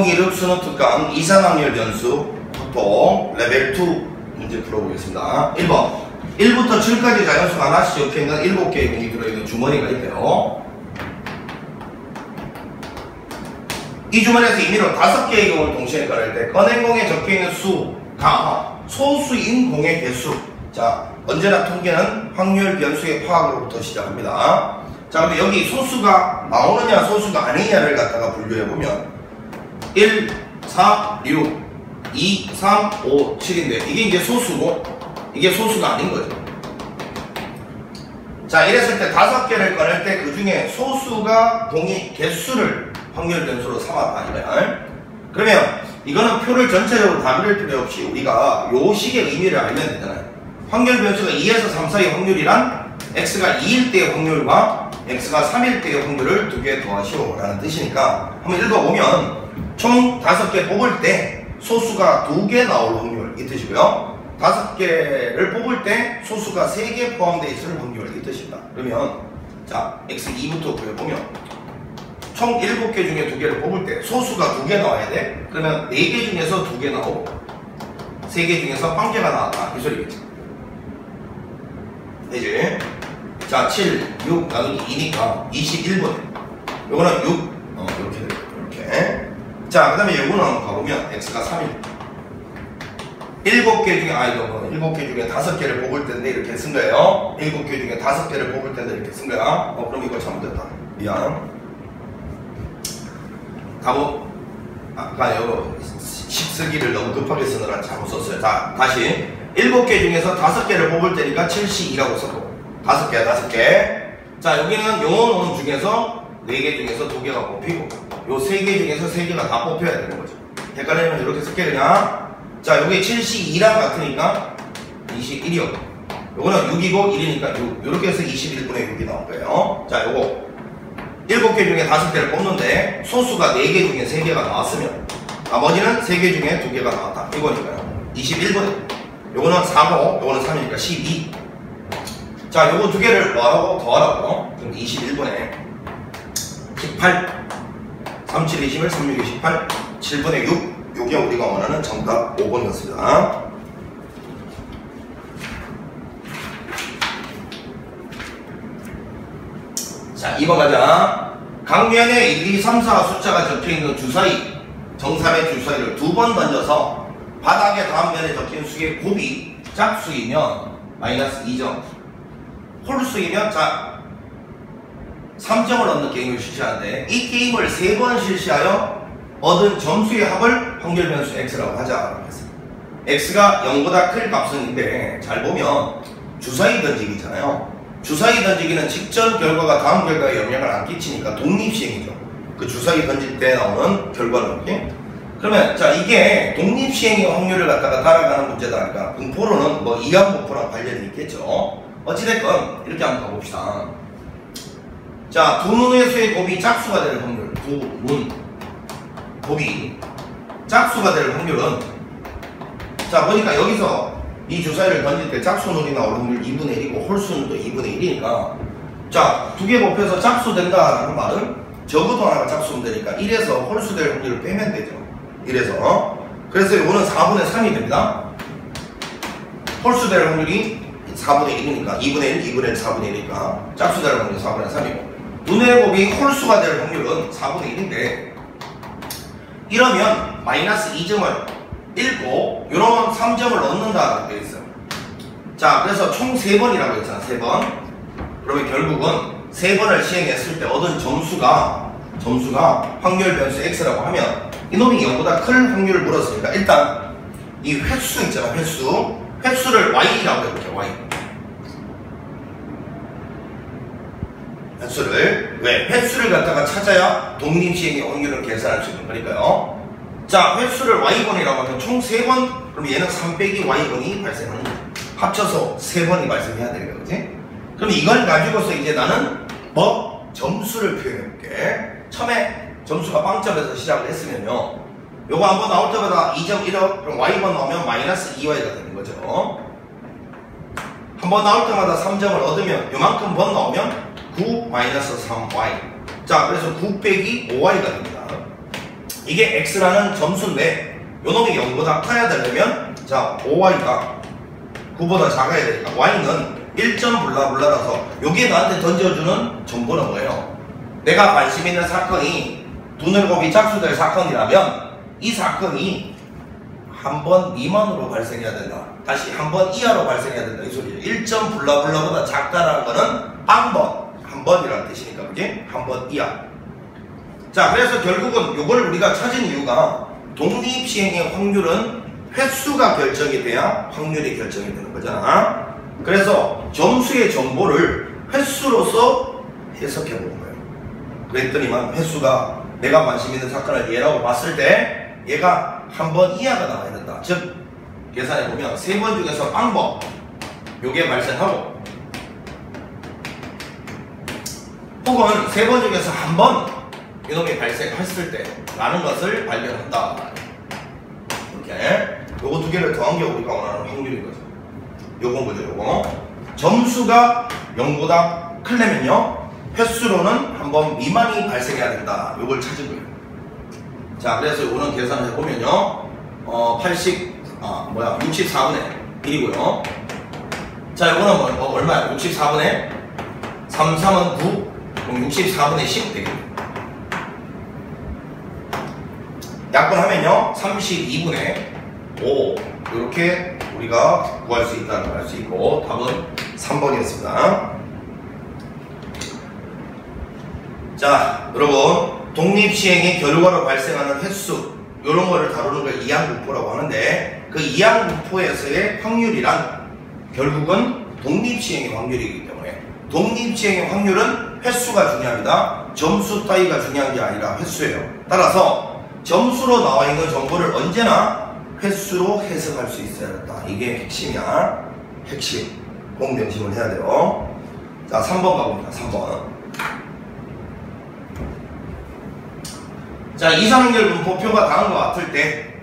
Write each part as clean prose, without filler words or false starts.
인공이륙 수능 특강 이산확률 변수 토 레벨 2 문제 풀어보겠습니다. 1번 1부터 7까지 자연수가 하나씩 적혀있는 7개의 공이 들어있는 주머니가 있대요. 이 주머니에서 임의로 5개의 공을 동시에 꺼낼 때 꺼낸 공에 적혀있는 수가 소수인 공의 개수. 자, 언제나 통계는 확률 변수의 파악으로부터 시작합니다. 자, 그럼 여기 소수가 나오느냐 소수가 아니냐를 갖다가 분류해보면 1, 4, 6, 2, 3, 5, 7인데 이게 이제 소수고 이게 소수가 아닌 거죠. 자, 이랬을 때 5개를 꺼낼 때 그 중에 소수가 공의 개수를 확률 변수로 삼았다 이거야. 그러면 이거는 표를 전체적으로 다 그릴 필요 없이 우리가 요 식의 의미를 알면 되잖아요. 확률 변수가 2에서 3 사이의 확률이란 x가 2일 때의 확률과 x가 3일 때의 확률을 2개 더하시오 라는 뜻이니까 한번 읽어보면 총 5개 뽑을 때 소수가 2개 나올 확률 이 뜻이고요. 5개를 뽑을 때 소수가 3개 포함되어 있을 확률 이 뜻입니다. 그러면 자 x2부터 구해보면 총 7개 중에 2개를 뽑을 때 소수가 2개 나와야 돼. 그러면 4개 중에서 2개 나오고 3개 중에서 1개가 나왔다 이 소리겠지. 되지? 자 7, 6 나누기 2니까 21분. 요거는 6 이렇게 돼요. 이렇게. 자 그 다음에 요거는 한번 가보면 x가 3일 7개 중에 7개 중에 5개를 뽑을 텐데 이렇게 쓴 거예요. 7개 중에 5개를 뽑을 텐데 이렇게 쓴 거야. 그럼 이거 잘못됐다. 미안. 답은 아까 이거 식쓰기를 너무 급하게 쓰느라 잘못 썼어요. 자 다시 7개 중에서 5개를 뽑을 때니까 7C2라고 썼고 5개. 자 여기는 요 놈 중에서 4개 중에서 2개가 뽑히고 요 3개 중에서 3개가 다 뽑혀야 되는 거죠. 헷갈리면 이렇게 쓸게 그냥. 자 요게 7C2랑 같으니까 21이요. 요거는 6이고 1이니까 6. 요렇게 해서 21분의 6이 나온 거예요. 자 요거 7개 중에 5개를 뽑는데 소수가 4개 중에 3개가 나왔으면 나머지는 3개 중에 2개가 나왔다 이거니까요. 21분. 요거는 4고 요거는 3이니까 12. 자 요거 2개를 뭐하라고? 더하라고. 그럼 21분에 18 3, 7, 21, 3, 6, 28 7분의 6 요게 우리가 원하는 정답 5번이었습니다. 자 2번 가자. 강면에 1, 2, 3, 4 숫자가 적혀있는 주사위 정삼의 주사위를 2번 던져서 바닥에 다음 면에 적힌 수의 곱이 짝수이면 마이너스 2점 홀수이면 자 3점을 얻는 게임을 실시하는데 이 게임을 3번 실시하여 얻은 점수의 합을 확률 변수 x라고 하자. x가 0보다 클 값은인데 잘 보면 주사위 던지기잖아요. 주사위 던지기는 직전 결과가 다음 결과에 영향을 안 끼치니까 독립시행이죠. 그 주사위 던질 때 나오는 결과는 이렇게. 그러면 자 이게 독립시행의 확률을 갖다가 따라가는 문제다. 그러니까 분포로는 뭐 이항분포랑 관련이 있겠죠. 어찌됐건 이렇게 한번 가봅시다. 자, 두 눈의 수의 곱이 짝수가 될 확률. 두 눈 곱이 짝수가 될 확률은 자 보니까 여기서 이 주사위를 던질 때 짝수 눈이 나올 확률 2분의 1이고 홀수는도 2분의 1이니까 자, 2개 곱해서 짝수 된다라는 말은 적어도 하나가 짝수면 되니까 1에서 홀수 될 확률을 빼면 되죠. 1에서. 그래서 이거는 4분의 3이 됩니다. 홀수 될 확률이 4분의 1이니까 2분의 1, 2분의 1, 4분의 1이니까 짝수 될 확률이 4분의 3이고 눈의 곱이 홀수가 될 확률은 4분의 1인데 이러면 마이너스 2점을 읽고 요런 3점을 넣는다 되어 있어요. 자 그래서 총 3번이라고 했잖아. 3번. 그러면 결국은 3번을 시행했을 때 얻은 점수가 확률 변수 x라고 하면 이놈이 0보다 클 확률을 물었으니까 일단 이 횟수 있잖아. 횟수를 y라고 해볼게요. y. 횟수를 왜? 횟수를 갖다가 찾아야 독립시행의 확률을 계산할 수 있는 거니까요. 자 횟수를 y번이라고 하면 총 3번 그럼 얘는 3 빼기 y번이 발생하는 거예요. 합쳐서 3번이 발생해야 되는 거지. 그럼 이걸 가지고서 이제 나는 점수를 표현해볼게. 처음에 점수가 빵점에서 시작을 했으면요 요거 한번 나올 때마다 2점 1억 그럼 y번 나오면 마이너스 2y가 되는 거죠. 한번 나올 때마다 3점을 얻으면 요만큼 번 나오면 9 마이너스 3y. 자 그래서 9 빼기 5y가 됩니다. 이게 x라는 점수인데 요놈이 0보다 커야 되려면 자 5y가 9보다 작아야 되니까 y는 1점 블라블라라서 요게 나한테 던져주는 정보는 뭐예요? 내가 관심 있는 사건이 두늘곱이 짝수될 사건이라면 이 사건이 한 번 미만으로 발생해야 된다. 다시 한 번 이하로 발생해야 된다. 이 소리죠. 1점 블라블라보다 작다라는 거는 한 번이라는 뜻이니까 그지? 한 번 이하. 자, 그래서 결국은 요걸 우리가 찾은 이유가 독립시행의 확률은 횟수가 결정이 돼야 확률이 결정이 되는 거잖아. 그래서 점수의 정보를 횟수로서 해석해 보는 거예요. 그랬더니만 횟수가 내가 관심 있는 사건을 얘라고 봤을 때 얘가 한 번 이하가 나와야 된다. 즉 계산해 보면 3번 중에서 방법 요게 발생하고 혹은 3번 중에서 한 번 이놈이 발생했을 때 라는 것을 발견한다. 이렇게 요거 두 개를 더한 게 우리가 원하는 확률인 거죠. 요건 거죠. 요거 점수가 0보다 크려면요 횟수로는 한 번 미만이 발생해야 된다. 요걸 찾은 거예요. 자, 그래서 요거는 계산을 해보면요 64분의 1이고요 자, 요거는 얼마야? 64분의 3, 3은 9 그럼 64분의 10 되겠네요. 약분하면요 32분의 5 이렇게 우리가 구할 수 있다는 걸 알 수 있고 답은 3번이었습니다. 자, 여러분 독립시행의 결과로 발생하는 횟수 이런 거를 다루는 걸 이항분포라고 하는데 그 이항분포에서의 확률이란 결국은 독립시행의 확률이기 때문에 독립시행의 확률은 횟수가 중요합니다. 점수 따위가 중요한 게 아니라 횟수예요. 따라서 점수로 나와 있는 정보를 언제나 횟수로 해석할 수 있어야 된다. 이게 핵심이야. 핵심. 꼭 명심을 해야 돼요. 자, 3번 가봅니다. 3번. 자, 이상률 분포표가 다음과 같을 때,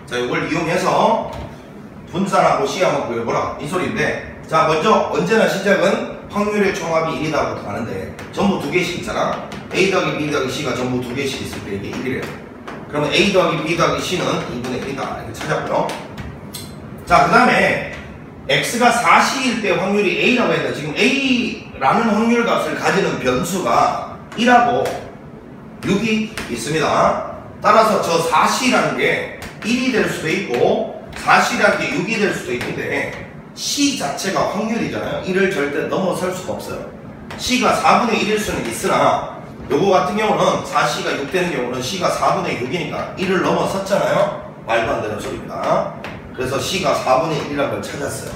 자, 이걸 이용해서 분산하고 시험을 구해보라. 이 소리인데, 자, 먼저 언제나 시작은 확률의 총합이 1이다부터 가는데, 전부 두 개씩 있잖아. A 더하기 B 더하기 C가 전부 두 개씩 있을 때 이게 1이래요. 그러면 A 더하기 B 더하기 C는 2분의 1이다. 이렇게 찾았고요. 자, 그 다음에 X가 4C일 때 확률이 A라고 해야 돼. 지금 A라는 확률 값을 가지는 변수가 1하고 6이 있습니다. 따라서 저 4C라는 게 1이 될 수도 있고 4C라는 게 6이 될 수도 있는데 C 자체가 확률이잖아요. 1을 절대 넘어설 수가 없어요. C가 4분의 1일 수는 있으나 요거 같은 경우는 4C가 6 되는 경우는 C가 4분의 6이니까 1을 넘어섰잖아요. 말도 안 되는 소리입니다. 그래서 C가 4분의 1이라는 걸 찾았어요.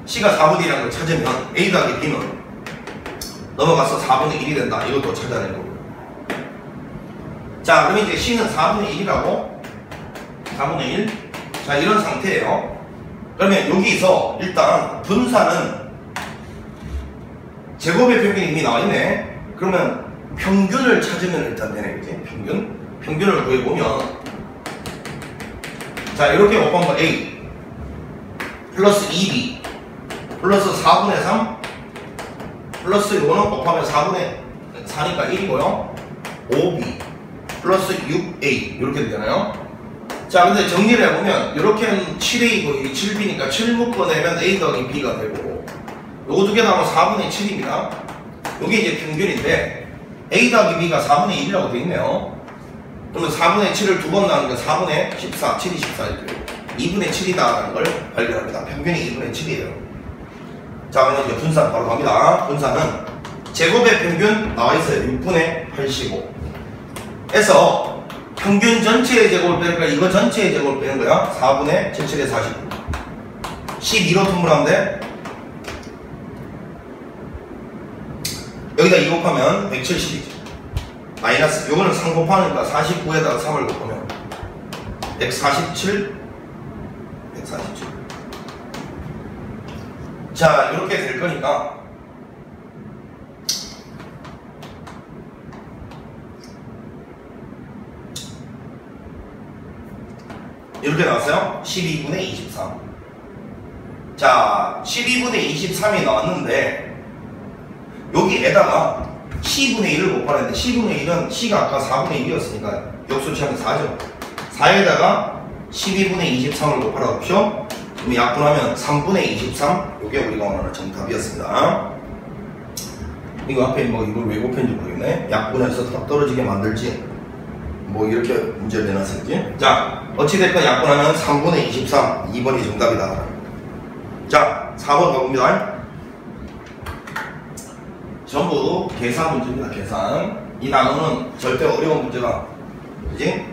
C가 4분의 1이라는 걸 찾으면 A 더하기 B는 넘어가서 4분의 1이 된다. 이것도 찾아낸 거고. 자, 그럼 이제 C는 4분의 1이라고 4분의 1 자, 이런 상태예요. 그러면 여기서 일단 분산은 제곱의 평균이 이미 나와있네. 그러면 평균을 찾으면 일단 되네. 그치? 평균을 구해보면 자, 이렇게 곱한 거 A 플러스 2B 플러스 4분의 3 플러스 이거는 곱하면 4분의 4니까 1이고요 5B 플러스 6A 이렇게 되잖아요. 자, 근데 정리를 해보면 이렇게는 7A고 이게 7B니까 7 묶어내면 A 더하기 B가 되고 요거 두 개 나오면 4분의 7입니다. 요게 이제 평균인데 A 더하기 B가 4분의 1이라고 되어 있네요. 그러면 4분의 7을 두 번 나누니까 4분의 14, 7이 14 이렇게 2분의 7이다라는 걸 발견합니다. 평균이 2분의 7이에요. 자, 그러면 이제 분산 바로 갑니다. 분산은 제곱의 평균 나와있어요. 6분의 85 에서 평균 전체의 제곱을 빼는 거야. 이거 전체의 제곱을 빼는 거야. 4분의 77의 49 12로 통분하면 돼. 여기다 2 곱하면 170이지. 마이너스 요거는 3 곱하니까 49에다가 3을 곱하면 147 147 자, 이렇게 될 거니까 이렇게 나왔어요. 12분의 23 자, 12분의 23이 나왔는데 여기에다가 C분의 1을 곱하는데 C분의 1은 C가 아까 4분의 1이었으니까 역수치하면 4죠. 4에다가 12분의 23을 곱하라고요. 그럼 약분하면 3분의 23. 이게 우리가 원하는 정답이었습니다. 이거 앞에 뭐 이걸 왜 곱했는지 모르겠네. 약분해서 딱 떨어지게 만들지. 뭐 이렇게 문제를 내놨을지. 자, 어찌됐건 약분하면 3분의 23. 2번이 정답이다. 자, 4번 가봅니다. 전부 계산 문제입니다. 계산. 이 단어는 절대 어려운 문제가, 그지?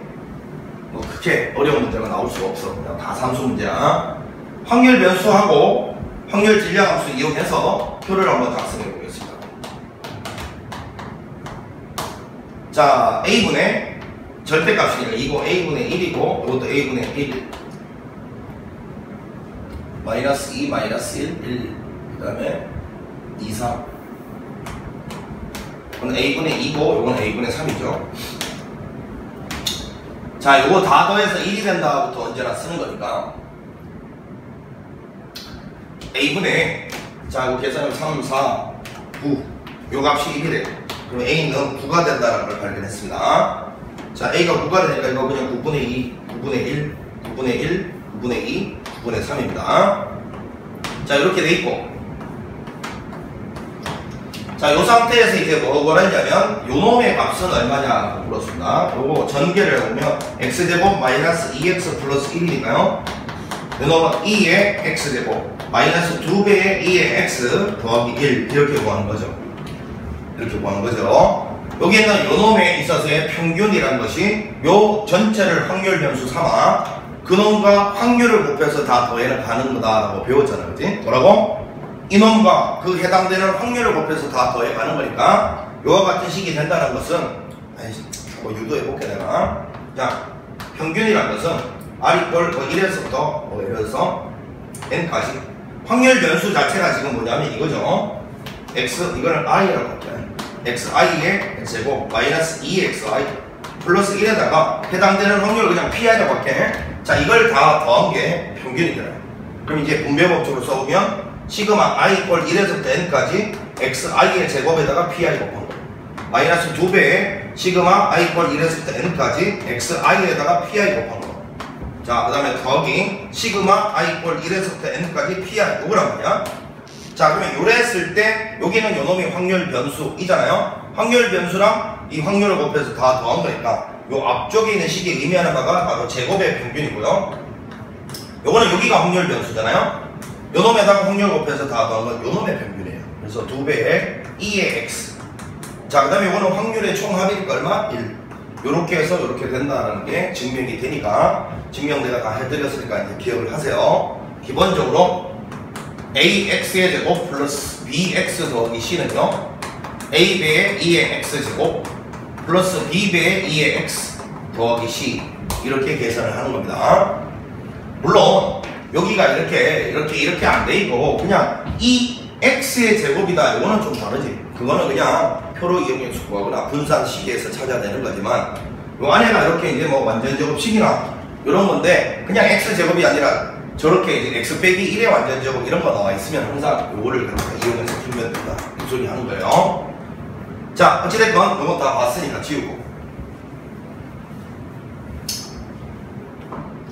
뭐 그렇게 어려운 문제가 나올 수가 없어. 그냥 다 삼수 문제야. 확률 변수하고 확률 질량함수 이용해서 표를 한번 작성해 보겠습니다. 자, A분의 절대값이니까 이거 A분의 1이고 이것도 A분의 1 마이너스 2 마이너스 1 그 다음에 2 3 이건 A분의 2고 이건 A분의 3이죠. 자, 요거 다 더해서 1이 된다부터 언제나 쓰는 거니까 A분의, 자, 이거 계산하면 3, 4, 9 요 값이 1이래. 그럼 A는 9가 된다는 걸 발견했습니다. 자, A가 9가 되니까 이거 그냥 9분의 2, 9분의 1, 9분의 1, 9분의 2, 9분의 3입니다. 자, 이렇게 돼 있고, 자, 요 상태에서 이제 뭐라 했냐면 요 놈의 값은 얼마냐고 물었습니다. 요거 전개를 해보면 x제곱 마이너스 2x 플러스 1이니까요. 요 놈은 2의 x제곱 마이너스 2배의 2의 x 더하기 1 이렇게 구하는 거죠. 이렇게 구하는 거죠. 여기에는 요 놈에 있어서의 평균이라는 것이 요 전체를 확률 변수 삼아 그놈과 확률을 곱해서 다 더해는 가는 거다라고 배웠잖아요. 그치? 뭐라고? 이놈과 그 해당되는 확률을 곱해서 다 더해 가는 거니까 요와 같은 식이 된다는 것은, 아이씨, 뭐 유도해볼게 내가. 자, 평균이라는 것은 R 이퀄 1에서부터 예를 들어서 n까지 확률 변수 자체가 지금 뭐냐면 이거죠. x, 이거는 i라고 할게. xi의 x제곱 마이너스 2xi 플러스 1에다가 해당되는 확률을 그냥 pi라고 할게. 자, 이걸 다 더한 게 평균이잖아요. 그럼 이제 분배법적으로 써보면 시그마 i 이퀄 1에서부터 n까지 xi의 제곱에다가 pi 곱한 거. 마이너스 2배의 시그마 i 이퀄 1에서부터 n까지 xi에다가 pi 곱한 거. 자, 그 다음에 더하기 시그마 i 이퀄 1에서부터 n까지 pi. 요거란 말이야. 자, 그러면 요래 했을 때 여기는 요놈이 확률 변수이잖아요. 확률 변수랑 이 확률을 곱해서 다 더한 거니까 요 앞쪽에 있는 식이 의미하는 바가 바로 제곱의 평균이고요. 요거는 여기가 확률 변수잖아요. 요놈에다가 확률 곱해서 다 더한 건 요놈의 평균이에요. 그래서 2배의 2의 x. 자, 그 다음에 요거는 확률의 총합이니까 얼마? 1. 요렇게 해서 요렇게 된다는 게 증명이 되니까 증명 내가 다 해드렸으니까 이제 기억을 하세요. 기본적으로 ax의 제곱 플러스 bx 더하기 c는요 a배의 2의 x제곱 플러스 b배의 2의 x 더하기 c 이렇게 계산을 하는 겁니다. 물론 여기가 이렇게 안 돼 있고 그냥 이 x의 제곱이다. 이거는 좀 다르지. 그거는 그냥 표로 이용해서 구하거나 분산 시계에서 찾아내는 거지만 요 안에가 이렇게 이제 뭐 완전 제곱식이나 이런 건데 그냥 x 제곱이 아니라 저렇게 이제 x 빼기 1의 완전 제곱 이런 거 나와 있으면 항상 요거를 이용해서 풀면 된다. 이 소리 하는 거예요. 자, 어찌됐건 이거 다 봤으니까 지우고.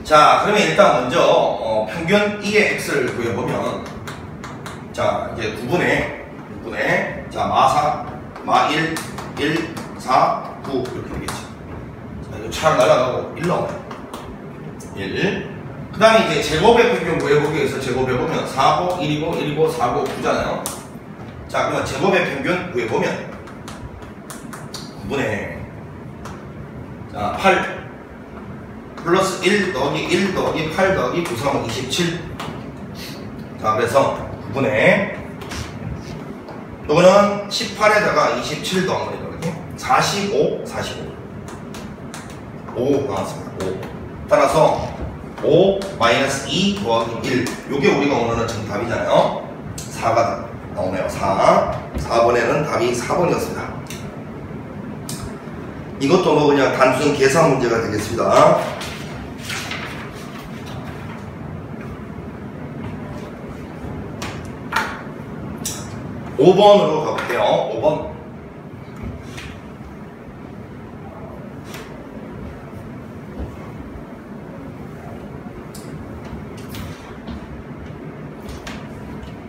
자, 그러면 일단 먼저 평균 2의 x를 구해보면, 자, 이제 9분의 자, 마4 마1 1 4 9 이렇게 되겠죠. 자, 이거 차 날아가고 1 나와요. 1. 그 다음에 이제 제곱의 평균 구해보기 위해서 제곱해보면 4고 1이고 1이고 4고 9잖아요. 자, 그러면 제곱의 평균 구해보면 9분의 자, 8 플러스 1 더하기 1 더하기 8 더하기 9, 3, 27. 자, 그래서 9분의 요거는 18에다가 27 더한 거니까 45 5 나왔습니다. 5. 따라서 5 마이너스 2 더하기 1 요게 우리가 원하는 정답이잖아요. 4가 나오네요. 4번에는 답이 4번이었습니다. 이것도 뭐 그냥 단순 계산 문제가 되겠습니다. (5번으로) 가볼게요. 5번.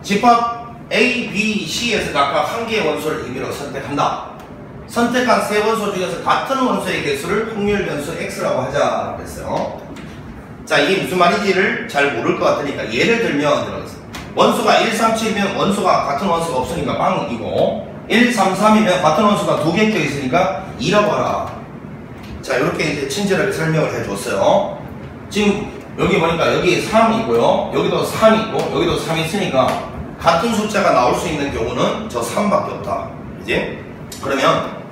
집합 A, B, C에서 각각 한 개의 원소를 임의로 선택한다. 선택한 세 원소 중에서 같은 원소의 개수를 확률 변수 X라고 하자 그랬어요. 자, 이게 무슨 말인지를 잘 모를 것 같으니까 예를 들면 원소가 137이면 원소가 같은 원소가 없으니까 빵이고 133이면 같은 원소가 두 개 껴 있으니까 2라고 하라. 자, 이렇게 이제 친절하게 설명을 해줬어요. 지금 여기 보니까 여기 3이 있고요. 여기도 3이 있고 여기도 3이 있으니까 같은 숫자가 나올 수 있는 경우는 저 3밖에 없다. 그지? 그러면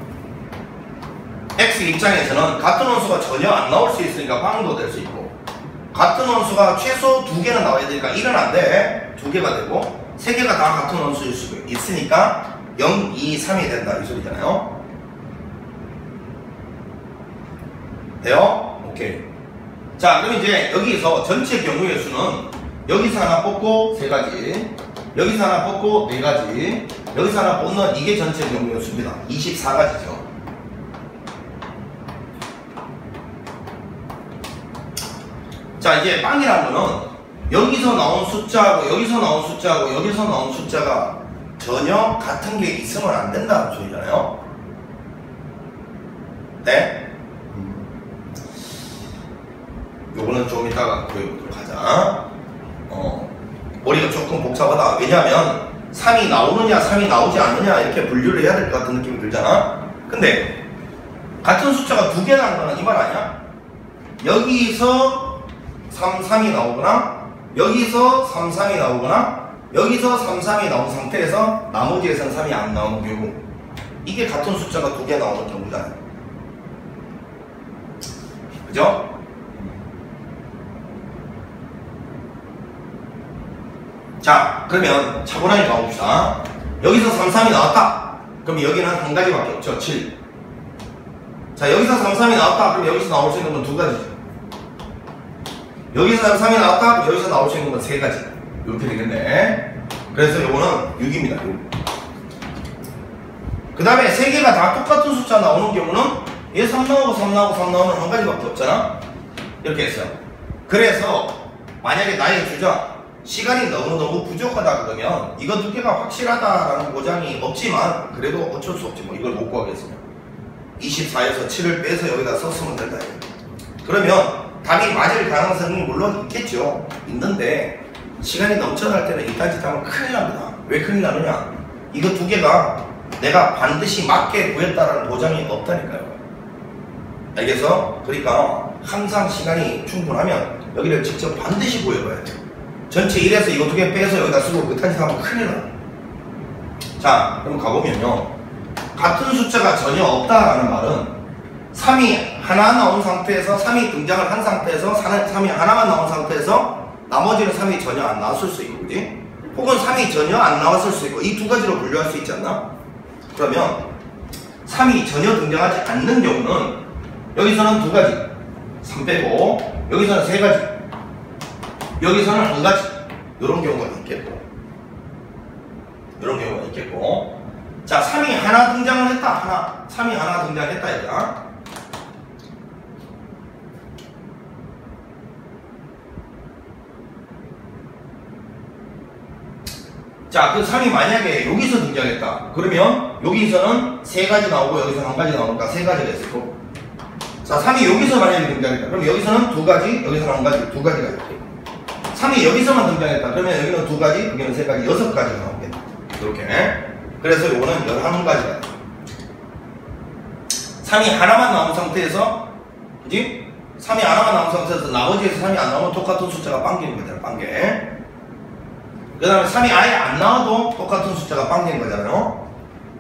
X 입장에서는 같은 원소가 전혀 안 나올 수 있으니까 빵도 될 수 있고 같은 원소가 최소 2개는 나와야 되니까 1은 안 돼. 2개가 되고 3개가 다 같은 원소일 수 있으니까 0, 2, 3이 된다 이 소리잖아요. 돼요? 오케이. 자, 그럼 이제 여기서 전체 경우의 수는 여기서 하나 뽑고 3가지, 여기서 하나 뽑고 4가지, 여기서 하나 뽑는 이게 전체 경우의 수입니다. 24가지죠. 자, 이제 빵이라는 거는 여기서 나온 숫자하고 여기서 나온 숫자하고 여기서 나온 숫자가 전혀 같은 게 있으면 안 된다는 소리잖아요. 네? 요거는 좀 이따가 구해보도록 하자. 머리가 조금 복잡하다. 왜냐하면 3이 나오느냐 3이 나오지 않느냐 이렇게 분류를 해야 될 것 같은 느낌이 들잖아. 근데 같은 숫자가 2개 나는 거는 이 말 아니야? 여기서 3, 3이 나오거나 여기서 3, 3이 나오거나 여기서 3, 3이 나온 상태에서 나머지에서는 3이 안 나오는 경우, 이게 같은 숫자가 2개 나오는 경우잖아요. 그죠? 자, 그러면 차분하게 가봅시다. 여기서 3, 3이 나왔다. 그럼 여기는 한 가지밖에 없죠. 7. 자, 여기서 3, 3이 나왔다. 그럼 여기서 나올 수 있는 건 2가지죠. 여기서 3, 3이 나왔다. 그럼 여기서 나올 수 있는 건 3가지. 이렇게 되겠네. 그래서 요거는 6입니다. 6. 그 다음에 3개가 다 똑같은 숫자 나오는 경우는 얘 3 나오고 3 나오고 3 나오면 한 가지밖에 없잖아. 이렇게 했어요. 그래서 만약에 나의 주장 시간이 너무너무 부족하다 그러면 이거 2개가 확실하다라는 보장이 없지만 그래도 어쩔 수 없지. 뭐 이걸 못 구하겠으면 24에서 7을 빼서 여기다 썼으면 된다. 그러면 답이 맞을 가능성이 물론 있겠죠. 있는데 시간이 넘쳐날 때는 이딴 짓 하면 큰일 납니다. 왜 큰일 나느냐? 이거 2개가 내가 반드시 맞게 구했다라는 보장이 없다니까요. 알겠어? 그러니까 항상 시간이 충분하면 여기를 직접 반드시 구해봐야 돼요. 전체 1에서 이거 2개 빼서 여기다 쓰고 그딴 짓 하면 큰일 나요. 자, 그럼 가보면요. 같은 숫자가 전혀 없다라는 말은 3이 하나 나온 상태에서 3이 등장을 한 상태에서 3이 하나만 나온 상태에서 나머지는 3이 전혀 안 나왔을 수 있고, 그지? 혹은 3이 전혀 안 나왔을 수 있고, 이 2가지로 분류할 수 있지 않나? 그러면 3이 전혀 등장하지 않는 경우는 여기서는 2가지 3 빼고 여기서는 3가지 여기서는 1가지 이런 경우가 있겠고, 이런 경우가 있겠고. 자, 3이 하나 등장을 했다. 하나 3이 하나 등장했다 얘들아. 자, 그 3이 만약에 여기서 등장했다. 그러면 여기서는 3가지 나오고 여기서 1가지 나오니까 3가지가 있을 거고. 자, 3이 여기서 만약에 등장했다. 그럼 여기서는 2가지, 여기서는 1가지, 2가지가 있고. 3이 여기서만 등장했다. 그러면 여기는 2가지, 여기는 3가지, 6가지가 나오겠다. 이렇게. 그래서 요거는 11가지가 돼. 3이 하나만 나온 상태에서, 그지? 3이 하나만 나온 상태에서 나머지에서 3이 안 나오면 똑같은 숫자가 빵기는 거잖아. 빵개. 그 다음에 3이 아예 안 나와도 똑같은 숫자가 빵기는 거잖아요.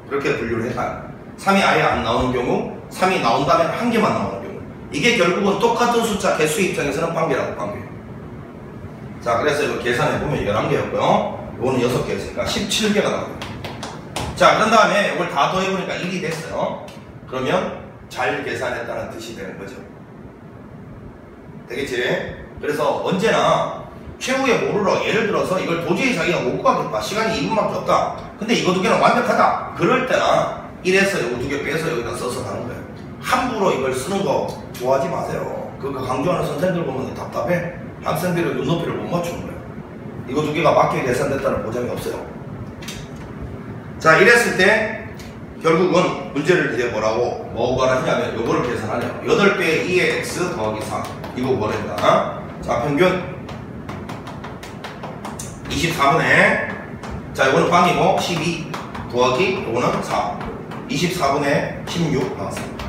그렇게 분류를 해봐요. 3이 아예 안 나오는 경우, 3이 나온 다음에 한 개만 나오는 경우, 이게 결국은 똑같은 숫자 개수 입장에서는 빵개라고. 빵개. 자, 그래서 이거 계산해보면 11개였고요. 이거는 6개였으니까 17개가 나옵니다. 자, 그런 다음에 이걸 다 더해보니까 1이 됐어요. 그러면 잘 계산했다는 뜻이 되는 거죠. 되겠지? 그래서 언제나 최후의 모르러, 예를 들어서 이걸 도저히 자기가 못 구하겠다. 시간이 2분밖에 없다. 근데 이거 2개는 완벽하다. 그럴 때나 1에서 이거 2개 빼서 여기다 써서 가는 거예요. 함부로 이걸 쓰는 거 좋아하지 마세요. 그거 강조하는 선생님들 보면 답답해. 학생들의 눈높이를 못 맞추는 거예요. 이거 두 개가 맞게 계산됐다는 보장이 없어요. 자, 이랬을 때 결국은 문제를 이제 뭐 구하냐면 요거를 계산하래요. 8배의 2의 x 더하기 4 이거 구하랍니다. 자, 평균 24분의 자, 요거는 빵이고 12 더하기 요거는 4 24분의 16 나왔습니다.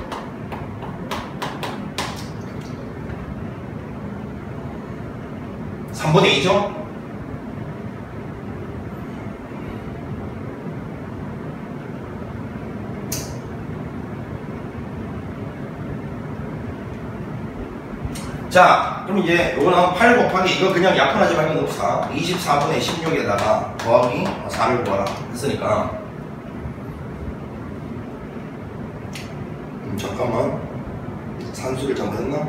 3분의 2죠? 자, 그럼 이제 요거는 8 곱하기 이거 그냥 약분하지 말고 넣읍시다. 24분의 16에다가 더하기 4를 구하라 했으니까 잠깐만 산수를 잘못했나?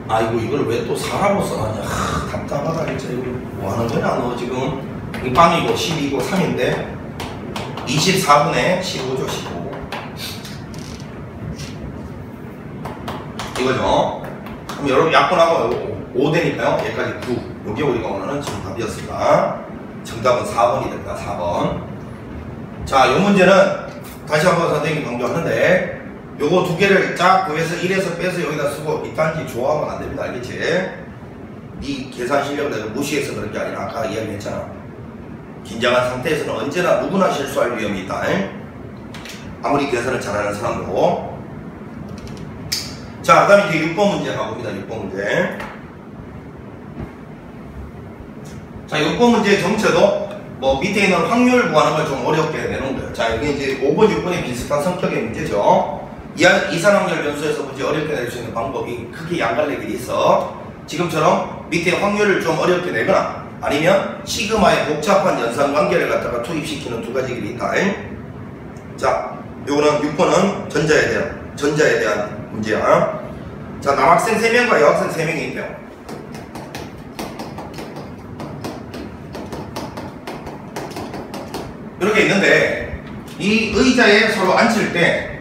아이고 이걸 왜 또 4라고 써놨냐. 답답하다 진짜. 이거 뭐하는 거냐 너 지금. 이 빵이고 12고 3인데 24분의 15죠. 15 이거죠. 그럼 여러분 약분하고 5 되니까요 여기까지 9 요게 우리가 원하는 정답이었습니다. 정답은 4번이 됩니다. 4번. 자, 요 문제는 다시 한번 선생님이 강조하는데 요거 두 개를 쫙 구해서 1에서 빼서 여기다 쓰고 이딴지 좋아하면 안 됩니다. 알겠지? 네 계산 실력을 내가 무시해서 그런 게 아니라 아까 이야기했잖아. 긴장한 상태에서는 언제나 누구나 실수할 위험이 있다. 아무리 계산을 잘하는 사람도. 자, 그 다음에 이제 6번 문제 가봅니다. 6번 문제. 자, 6번 문제의 정체도 뭐 밑에 있는 확률 구하는 걸 좀 어렵게 내놓은 거예요. 자, 여기 이제 5번, 6번이 비슷한 성격의 문제죠. 이산확률 변수에서 문제 어렵게 낼 수 있는 방법이 크게 양갈래 길이 있어. 지금처럼 밑에 확률을 좀 어렵게 내거나 아니면 시그마의 복잡한 연산관계를 갖다가 투입시키는 두 가지 길이 있다. 자, 요거는 6번은 전자에 대한 문제야. 자, 남학생 3명과 여학생 3명이 있대요. 이렇게 있는데 이 의자에 서로 앉힐 때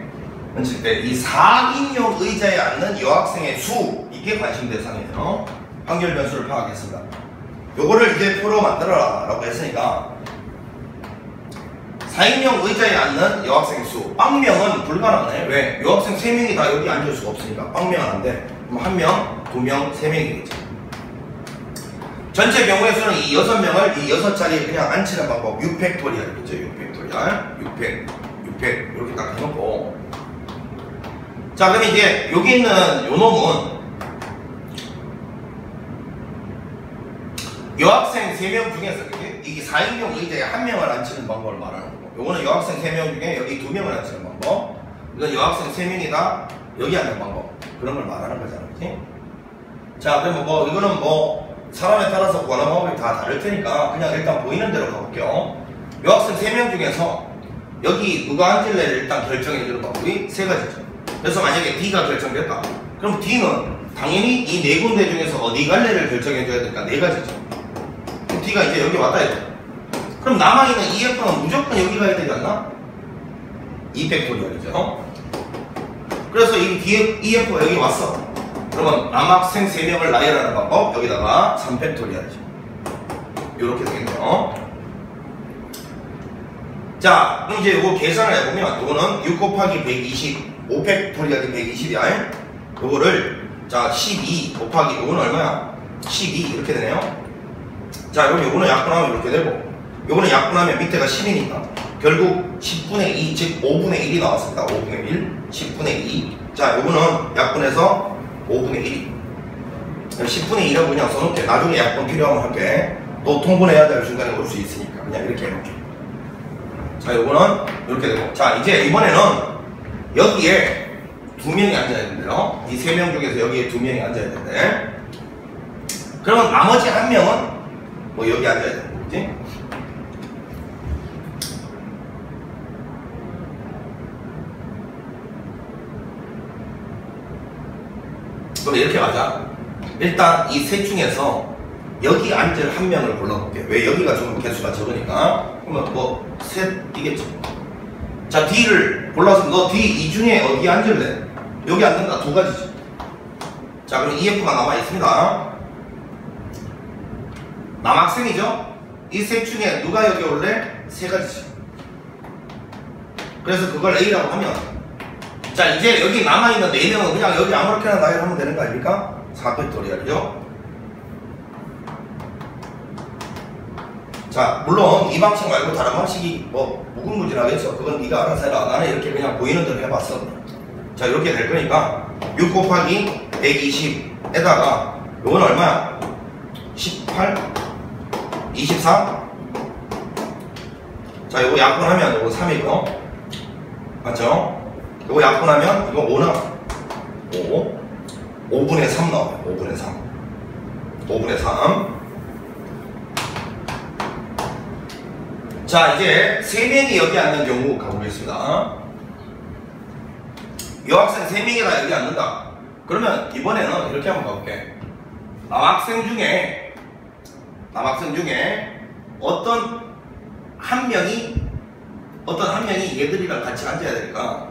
이 4인용 의자에 앉는 여학생의 수, 이게 관심 대상이에요. 확률 변수를 파악했습니다. 요거를 이제 표로 만들어라 라고 했으니까 4인용 의자에 앉는 여학생 수, 빵명은 불가능해. 왜? 여학생 3명이 다 여기 앉을 수가 없으니까 빵명은 안 돼. 그럼 1명, 2명, 3명이겠죠. 전체 경우의 수는 이 6명을 이 6자리에 그냥 앉히는 방법 6팩토리얼이겠죠. 6팩토리얼 600 이렇게 딱 해놓고, 자, 그럼 이제 여기 있는 요 놈은 여학생 3명 중에서 이게 4인용 의자에 1명을 앉히는 방법을 말하는 거고, 요거는 여학생 3명 중에 여기 2명을 앉히는 방법, 이건 여학생 3명이 다 여기 앉는 방법, 그런 걸 말하는 거잖아. 그치? 자, 그러면 뭐 이거는 뭐 사람에 따라서 구하는 방법이 다 다를 테니까 그냥 일단 보이는 대로 가볼게요. 여학생 3명 중에서 여기 누가 앉을래를 일단 결정해주는 방법이 3가지죠. 그래서 만약에 D가 결정됐다. 그럼 D는 당연히 이 4군데 중에서 어디 갈래를 결정해줘야 되니까 4가지죠. 그럼 D가 이제 여기 왔다 해도. 그럼 남아있는 EF는 무조건 여기 가야 되지 않나? 2팩토리얼이죠. 그래서 이 EF가 여기 왔어. 그러면 남학생 3명을 나열하는 방법, 여기다가 3팩토리얼이죠. 이렇게 되겠네요. 자, 그럼 이제 이거 계산을 해보면 이거는 6 곱하기 120, 5팩토리얼이 120이야. 요거를 자 12 곱하기 요거는 얼마야? 12 이렇게 되네요. 자, 그럼 요거는 약분하면 이렇게 되고, 요거는 약분하면 밑에가 10이니까 결국 10분의 2, 즉 5분의 1이 나왔습니다. 5분의 1, 10분의 2. 자, 요거는 약분해서 5분의 1이 10분의 2라고 그냥 써놓게. 나중에 약분 필요하면 할게. 또 통분해야 될 순간에 올 수 있으니까 그냥 이렇게 해놓게. 자, 요거는 이렇게 되고, 자, 이제 이번에는 여기에 2명이 앉아야 되는데요. 이 3명 중에서 여기에 2명이 앉아야 되는데, 그러면 나머지 1명은 뭐 여기 앉아야 되는 거지? 그럼 이렇게 가자. 일단 이 셋 중에서 여기 앉을 1명을 골라볼게. 왜? 여기가 좀 개수가 적으니까. 그러면 뭐 셋이겠죠. 자, D를 골라서 너 뒤 이 중에 어디 앉을래? 여기 앉는다. 두 가지죠. 자, 그럼 EF가 남아있습니다. 남학생이죠? 이 셋 중에 누가 여기 올래? 세 가지죠. 그래서 그걸 A라고 하면, 자, 이제 여기 남아있는 4명은 그냥 여기 아무렇게나 나열하면 되는 거 아닙니까? 4팩토리얼이죠. 자, 물론 이 방식 말고 다른 방식이 뭐 무궁무진하겠죠. 그건 네가 알아서 해라. 나는 이렇게 그냥 보이는 대로 해봤어. 자, 이렇게 될 거니까 6 곱하기 120에다가 요건 얼마야? 18, 24. 자, 요거 약분하면 요거 3이고, 맞죠? 요거 약분하면 이거 5 나와. 5분의 3 나와요. 5분의 3. 5분의 3. 자, 이제 3명이 여기 앉는 경우 가보겠습니다. 이 학생 3명이 다 여기 앉는다. 그러면 이번에는 이렇게 한번 가볼게. 남학생 중에 어떤 한 명이 얘들이랑 같이 앉아야 될까?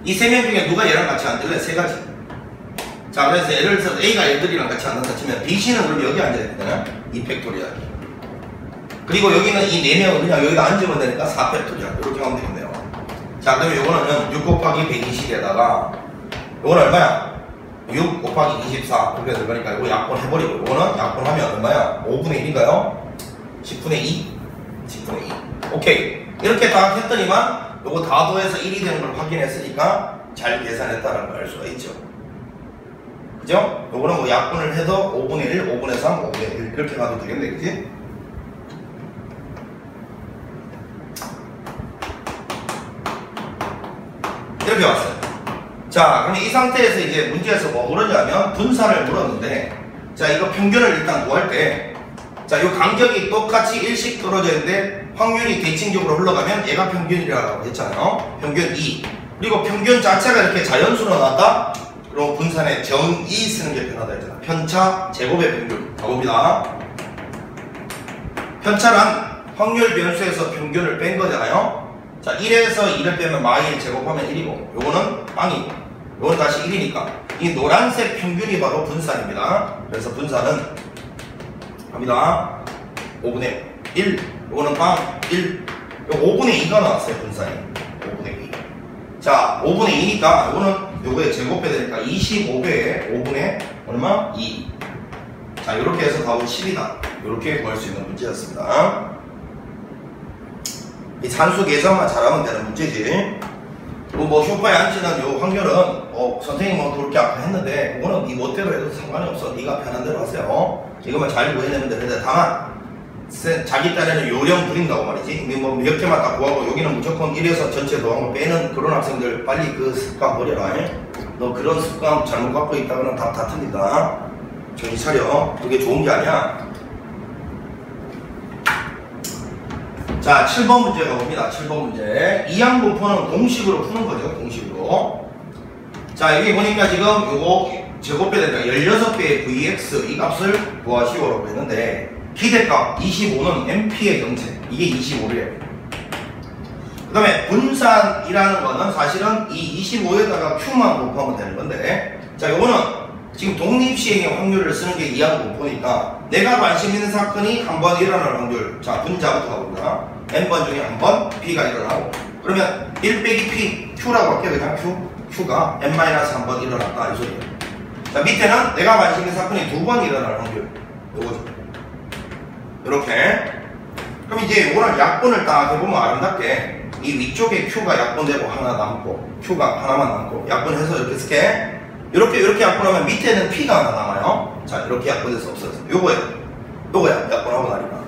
이 3명 중에 누가 얘랑 같이 앉을래? 3가지. 자, 그래서 예를 들어서 A가 얘들이랑 같이 앉는다 치면 BC는 그럼 여기 앉아야 되잖아요. 2팩토리얼. 그리고 여기는 이 4명은 그냥 여기다 앉으면 되니까 4팩토리얼. 이렇게 하면 되겠네요. 자, 그러면 요거는 6 곱하기 120에다가 요거는 얼마야? 6 곱하기 24 그렇게 될 거니까 이거 약분해버리고, 요거는 약분하면 얼마야? 5분의 1인가요? 10분의 2? 10분의 2. 오케이. 이렇게 다 했더니만 요거 다 더해서 1이 되는 걸 확인했으니까 잘 계산했다는 걸 알 수가 있죠. 그죠? 요거는 뭐 약분을 해도 5분의 1, 5분의 3, 5분의 1 이렇게 가도 되겠네, 그지? 이렇게 왔어요. 자, 그럼 이 상태에서 이제 문제에서 뭐 물었냐면 분산을 물었는데, 자, 이거 평균을 일단 구할 때, 자, 요 간격이 똑같이 1씩 떨어져 있는데 확률이 대칭적으로 흘러가면 얘가 평균이라고 했잖아요. 평균 2. 그리고 평균 자체가 이렇게 자연수로 나왔다? 그럼 분산에 정의 쓰는 게 편하다 했잖아. 편차 제곱의 평균 가봅니다. 편차란 확률 변수에서 평균을 뺀 거잖아요. 자, 1에서 2를 빼면 마일 제곱하면 1이고, 요거는 빵이고, 요건 다시 1이니까 이 노란색 평균이 바로 분산입니다. 그래서 분산은 갑니다. 5분의 1, 요거는 빵 1, 요 5분의 2가 나왔어요. 분산이 5분의 2. 자, 5분의 2니까 요거는 요거에 제곱해야 되니까 25배에 5분의 얼마? 2. 자, 요렇게 해서 답은 10이다. 요렇게 구할 수 있는 문제였습니다. 이 산수 계산만 잘하면 되는 문제지. 뭐 쇼파에 앉히는 요 확률은 선생님 뭐 그렇게 아까 했는데 그거는 네 멋대로 해도 상관이 없어. 네가 편한 대로 하세요. 이것만 잘 구해내면 되는데, 다만 자기 딴에는 요령 부린다고 말이지. 뭐 몇 개만 다 구하고 여기는 무조건 1에서 전체 도항을 빼는 그런 학생들 빨리 그 습관 버려라. 너 그런 습관 잘못 갖고 있다가는 답 다 틀린다. 정신 차려. 그게 좋은 게 아니야. 자, 7번 문제 가봅니다. 7번 문제. 이항분포는 공식으로 푸는 거죠. 공식으로. 자, 여기 보니까 지금 요거 제곱해야 된다. 16배의 Vx 이 값을 구하시오라고 했는데, 기대값 25는 MP의 경체. 이게 25래요. 그 다음에 분산이라는 거는 사실은 이 25에다가 Q만 곱하면 되는 건데, 자, 요거는 지금 독립시행의 확률을 쓰는 게 이항분포니까 내가 관심 있는 사건이 한 번 일어날 확률. 자, 분자부터 가봅니다. n번 중에 한 번 P가 일어나고, 그러면 1 빼기 P, Q라고 할게요. 그냥 Q가 n-1번 일어났다 이 소리예요. 자, 밑에는 내가 관심 있는 사건이 2번 일어날 확률. 요거죠. 이렇게. 그럼 이제 이거를 약분을 딱 해보면 아름답게 이 위쪽에 Q가 약분되고 하나 남고, Q가 하나만 남고, 약분해서 이렇게 쓸게. 이렇게 약분하면 밑에는 P가 하나 남아요. 자, 이렇게 약분해서 없어져. 요거야. 약분하고 나니까.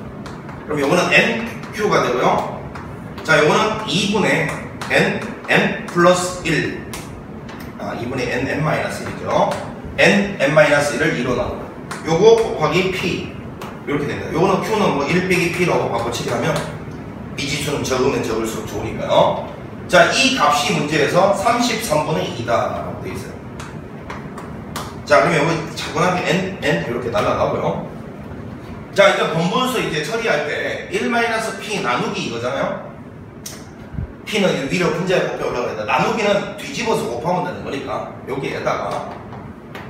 그럼 요거는 NQ가 되고요. 자, 요거는 2분의 N 플러스 1. 2분의 N-1이죠. N-1을 2로 나누고, 요거 곱하기 P. 이렇게 됩니다. 요거는 Q는 뭐 1 빼기 P라고 바꿔치기 하면 미지수는 적으면 적을수록 좋으니까요. 자, 이 값이 문제에서 33분의 2다 라고 되어 있어요. 자, 그러면 여기 차분하게 N 이렇게 날라가고요. 자, 이제 분분수 이제 처리할 때 1-p 나누기 이거잖아요. p는 위로 분자에 곱해 올라가는데 나누기는 뒤집어서 곱하면 되는 거니까 여기에다가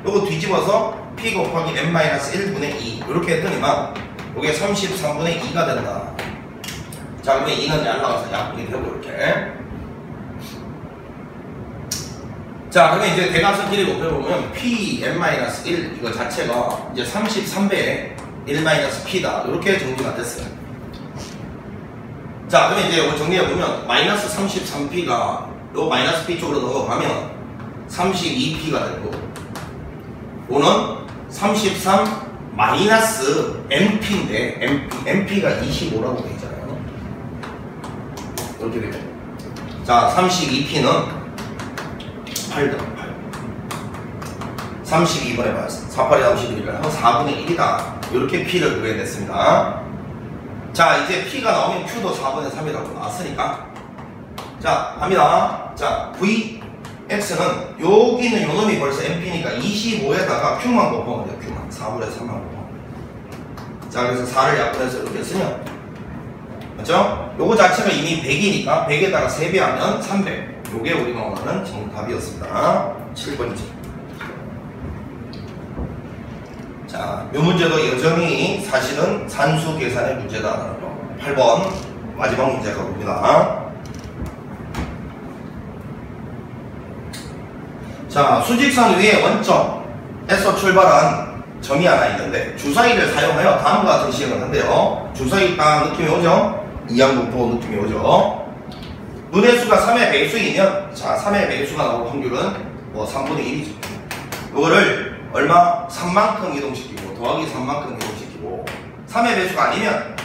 요거 뒤집어서 p 곱하기 n-1분의 2 이렇게 했더니만 요게 33분의 2가 된다. 자, 그러면 2는 날라가서 약분이 되고 이렇게. 자, 그러면 이제 대각선끼리 곱해보면 p n-1 이거 자체가 이제 33배의 1-p다 이렇게 정리가 됐어요. 자, 그러면 이제 이거 정리해보면 마이너스 33p가 요 마이너스 p 쪽으로 넘어가면 32p가 되고 요는 33 마이너스 np인데 np가 25라고 되어 있잖아요. 이렇게 되죠. 자, 32p는 8다. 8. 32번에 봤어. 48에 31이니까 4분의 1이다. 이렇게 p를 구해냈습니다. 자, 이제 p가 나오면 q도 4분의 3이라고 나왔으니까. 자, 합니다. 자, vx는 여기는 요놈이 벌써 np니까 25에다가 q만 곱하면 돼요. q만. 4분의 3만 곱하면. 자, 그래서 4를 약분해서 이렇게 쓰면. 맞죠? 요거 자체가 이미 100이니까 100에다가 3배하면 300. 요게 우리가 원하는 정답이었습니다. 7번째. 자, 요 문제도 여전히 사실은 산수 계산의 문제다라는 거. 8번 마지막 문제 가봅니다. 자, 수직선 위에 원점에서 출발한 점이 하나 있는데 주사위를 사용하여 다음과 같은 시행을 한대요. 주사위 딱 느낌이 오죠? 이항분포 느낌이 오죠? 눈의 수가 3의 배수이면 자, 3의 배수가 나올 확률은 뭐 3분의 1이죠. 이거를 얼마? 3만큼 이동시키고 더하기 3만큼 이동시키고 3의 배수가 아니면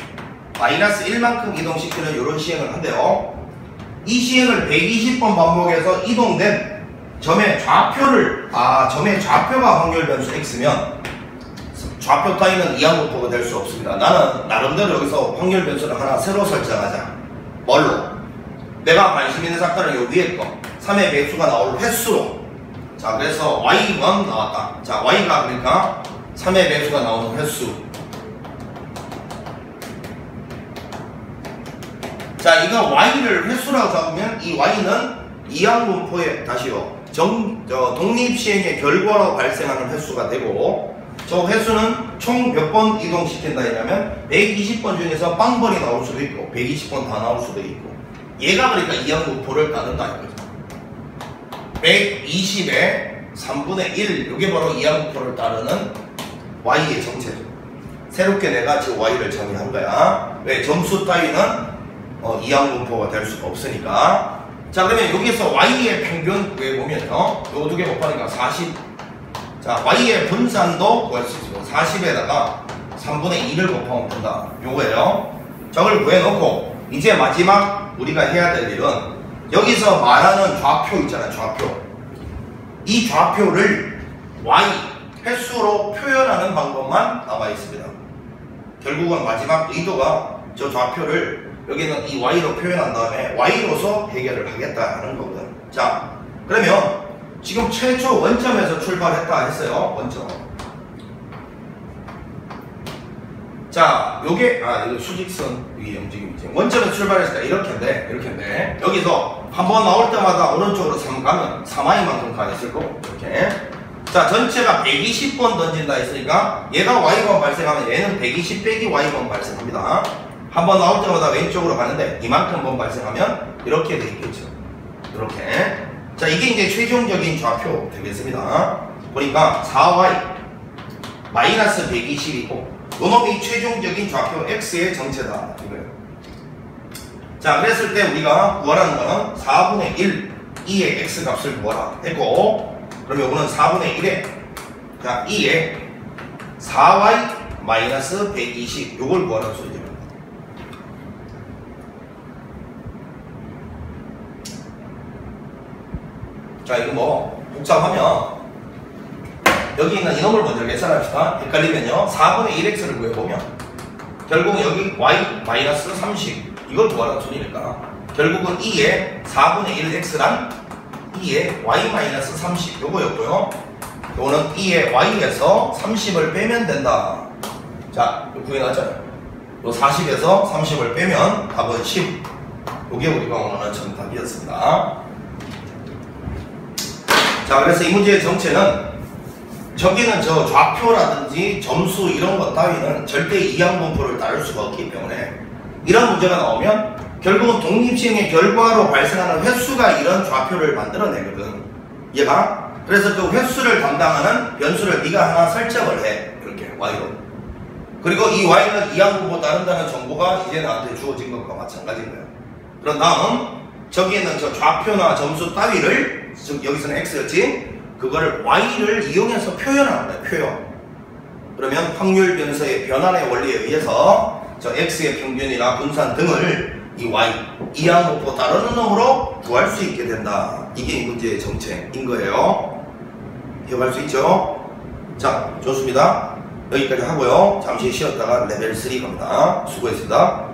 마이너스 1만큼 이동시키는 이런 시행을 한대요. 이 시행을 120번 반복해서 이동된 점의 좌표를 점의 좌표가 확률 변수 x면 좌표 따위는 이항분포가 될 수 없습니다. 나는 나름대로 여기서 확률 변수를 하나 새로 설정하자. 뭘로? 내가 관심 있는 사건은 요 위에 거 3의 배수가 나올 횟수로. 자, 그래서 y1 나왔다. 자, y가 그러니까 3의 배수가 나오는 횟수. 자, 이거 y를 횟수라고 잡으면 이 y는 이항분포의 다시요 독립시행의 결과로 발생하는 횟수가 되고 저 횟수는 총 몇 번 이동시킨다 이러면 120번 중에서 빵번이 나올 수도 있고 120번 다 나올 수도 있고 얘가 그러니까 이항분포를 따른다 이거죠. 120에 3분의 1 이게 바로 이항분포를 따르는 y의 정체죠. 새롭게 내가 지금 y를 정의한 거야. 왜? 점수 따위는 이항분포가 될 수가 없으니까. 자, 그러면 여기서 y의 평균 구해보면요 요거 두 개 곱하니까 40. 자, y의 분산도 구할 수 있어요. 40에다가 3분의 2를 곱하면 된다 요거예요. 저걸 구해놓고 이제 마지막 우리가 해야 될 일은 여기서 말하는 좌표 있잖아요. 좌표. 이 좌표를 y 횟수로 표현하는 방법만 남아 있습니다. 결국은 마지막 의도가 저 좌표를 여기는 이 y로 표현한 다음에 y로서 해결을 하겠다 하는 거거든. 자, 그러면 지금 최초 원점에서 출발했다 했어요. 원점. 자, 요게 이거 수직선 위의 움직임이지. 원점에서 출발했으니까 이렇게인데 여기서 한번 나올 때마다 오른쪽으로 3 가면 3i만큼 가있을 거고 이렇게. 자, 전체가 120번 던진다 했으니까 얘가 y번 발생하면 얘는 120 빼기 y번 발생합니다. 한 번 나올 때마다 왼쪽으로 가는데 이만큼 번 발생하면 이렇게 돼 있겠죠. 이렇게. 자, 이게 이제 최종적인 좌표 되겠습니다. 보니까 4y 마이너스 120이고 요놈이 최종적인 좌표 x의 정체다 이거예요. 자, 그랬을 때 우리가 구하라는 거는 4분의 1 2의 x 값을 구하라 했고, 그러면 이거는 4분의 1에 자 2에 4y 마이너스 120 요걸 구하라는 소리죠. 자, 이거 뭐 복잡하면 여기 있는 이놈을 먼저 계산합시다. 헷갈리면요 4분의 1x를 구해보면 결국 여기 y 마이너스 30 이걸 구하라는 소리니까 결국은 2의 4분의 1x란 2의 y 마이너스 30 요거였고요. 요거는 2의 y에서 30을 빼면 된다. 자, 이거 구해놨잖아요. 요 40에서 30을 빼면 답은 10. 요게 우리가 원하는 정답이었습니다. 자, 그래서 이 문제의 정체는 저기는 저 좌표라든지 점수 이런 것 따위는 절대 이항분포를 따를 수가 없기 때문에 이런 문제가 나오면 결국은 독립시행의 결과로 발생하는 횟수가 이런 좌표를 만들어내거든. 얘가. 그래서 그 횟수를 담당하는 변수를 네가 하나 설정을 해. 이렇게 y로. 그리고 이 y는 이항분포 따른다는 정보가 이제 나한테 주어진 것과 마찬가지인 거야. 그런 다음 저기에 있는 저 좌표나 점수 따위를 여기서는 x였지. 그거를 y를 이용해서 표현하는 거야. 표현. 그러면 확률 변수의 변환의 원리에 의해서 저 x의 평균이나 분산 등을 이 y 이항분포 따르는 놈으로 구할 수 있게 된다. 이게 이 문제의 정체인 거예요. 기억할 수 있죠? 자, 좋습니다. 여기까지 하고요. 잠시 쉬었다가 레벨 3 갑니다. 수고했습니다.